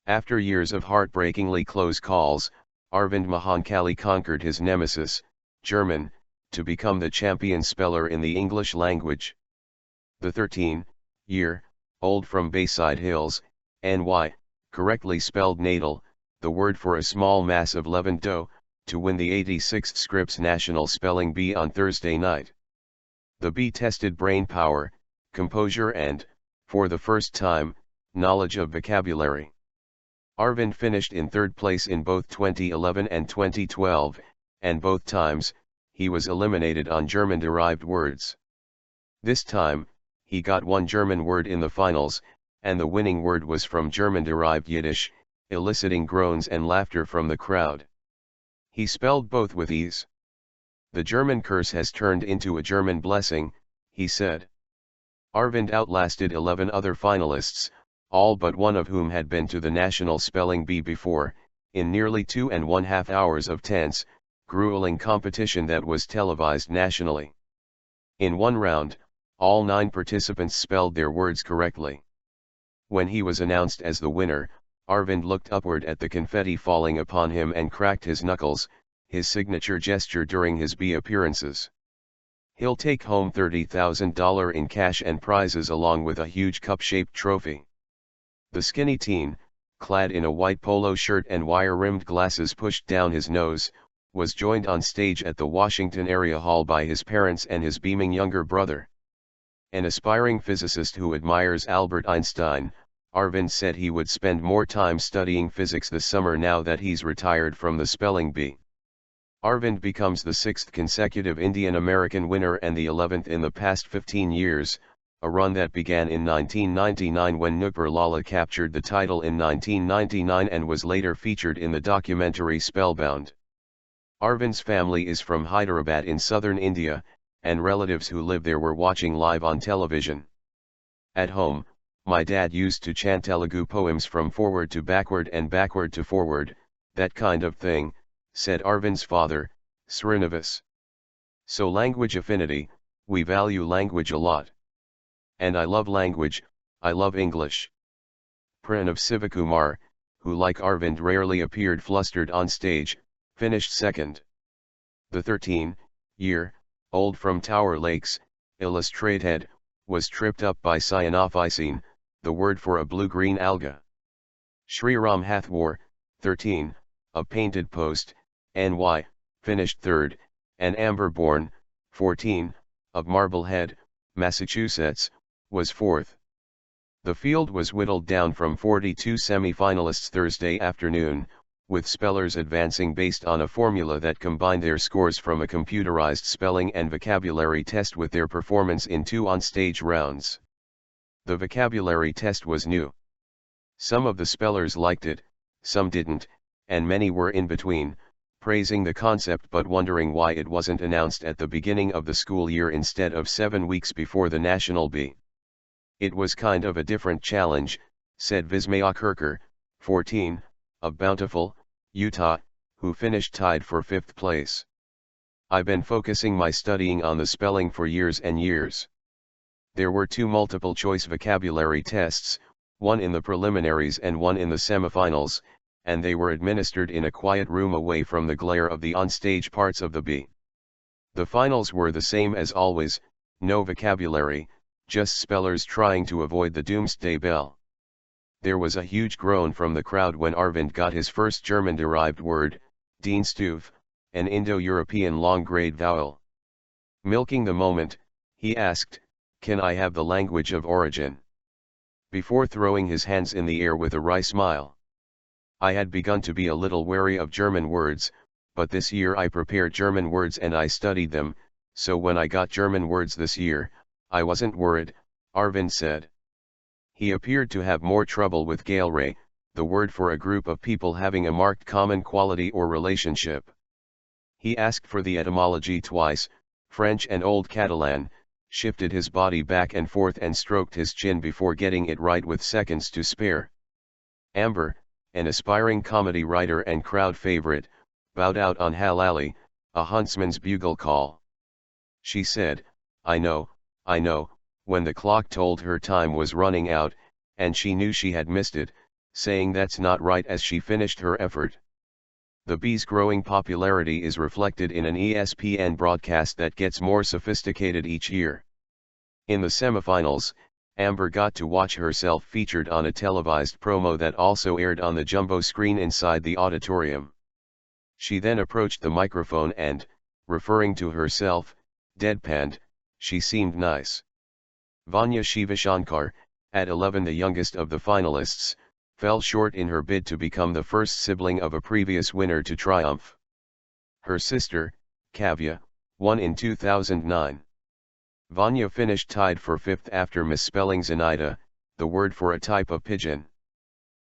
After years of heartbreakingly close calls, Arvind Mahankali conquered his nemesis, German, to become the champion speller in the English language. The 13-year-old from Bayside Hills, NY, correctly spelled knaidel, the word for a small mass of leavened dough, to win the 86th Scripps National Spelling Bee on Thursday night. The bee tested brain power, composure and, for the first time, knowledge of vocabulary. Arvind finished in third place in both 2011 and 2012, and both times, he was eliminated on German-derived words. This time, he got one German word in the finals, and the winning word was from German-derived Yiddish, eliciting groans and laughter from the crowd. He spelled both with ease. "The German curse has turned into a German blessing," he said. Arvind outlasted 11 other finalists, all but one of whom had been to the National Spelling Bee before, in nearly 2.5 hours of tense, grueling competition that was televised nationally. In one round, all 9 participants spelled their words correctly. When he was announced as the winner, Arvind looked upward at the confetti falling upon him and cracked his knuckles, his signature gesture during his bee appearances. He'll take home $30,000 in cash and prizes along with a huge cup-shaped trophy. The skinny teen, clad in a white polo shirt and wire-rimmed glasses pushed down his nose, was joined on stage at the Washington Area Hall by his parents and his beaming younger brother. An aspiring physicist who admires Albert Einstein, Arvind said he would spend more time studying physics this summer now that he's retired from the spelling bee. Arvind becomes the 6th consecutive Indian American winner and the 11th in the past 15 years, a run that began in 1999 when Nupur Lalla captured the title in 1999 and was later featured in the documentary Spellbound. Arvind's family is from Hyderabad in southern India, and relatives who live there were watching live on television. "At home, my dad used to chant Telugu poems from forward to backward and backward to forward, that kind of thing," said Arvind's father, Srinivas. "So language affinity, we value language a lot. And I love language, I love English." Pranav Sivakumar, who like Arvind rarely appeared flustered on stage, finished second. The 13-year-old from Tower Lakes, illustrated, was tripped up by cyanophycine, the word for a blue-green alga. Sriram Hathwar, 13, of Painted Post, NY, finished third, and Amber Bourne, 14, of Marblehead, Massachusetts, was fourth. The field was whittled down from 42 semi-finalists Thursday afternoon, with spellers advancing based on a formula that combined their scores from a computerized spelling and vocabulary test with their performance in 2 on-stage rounds. The vocabulary test was new. Some of the spellers liked it, some didn't, and many were in between, praising the concept but wondering why it wasn't announced at the beginning of the school year instead of 7 weeks before the National Bee. "It was kind of a different challenge," said Vismaya Kirker, 14, of Bountiful, Utah, who finished tied for 5th place. "I've been focusing my studying on the spelling for years and years. There were 2 multiple-choice vocabulary tests, one in the preliminaries and one in the semifinals, and they were administered in a quiet room away from the glare of the on-stage parts of the bee. The finals were the same as always, no vocabulary, just spellers trying to avoid the doomsday bell." There was a huge groan from the crowd when Arvind got his first German-derived word, Dienstuf, an Indo-European long-grade vowel. Milking the moment, he asked, "Can I have the language of origin?" before throwing his hands in the air with a wry smile. "I had begun to be a little wary of German words, but this year I prepared German words and I studied them, so when I got German words this year, I wasn't worried," Arvind said. He appeared to have more trouble with Gaelre, the word for a group of people having a marked common quality or relationship. He asked for the etymology twice, French and Old Catalan, shifted his body back and forth and stroked his chin before getting it right with seconds to spare. Amber, an aspiring comedy writer and crowd favorite, bowed out on Halali, a huntsman's bugle call. She said, I know, when the clock told her time was running out, and she knew she had missed it, saying that's not right as she finished her effort. The Bee's growing popularity is reflected in an ESPN broadcast that gets more sophisticated each year. In the semifinals, Amber got to watch herself featured on a televised promo that also aired on the jumbo screen inside the auditorium. She then approached the microphone and, referring to herself, deadpanned, "She seemed nice." Vanya Shivashankar, at 11 the youngest of the finalists, fell short in her bid to become the first sibling of a previous winner to triumph. Her sister, Kavya, won in 2009. Vanya finished tied for fifth after misspelling Zenaida, the word for a type of pigeon.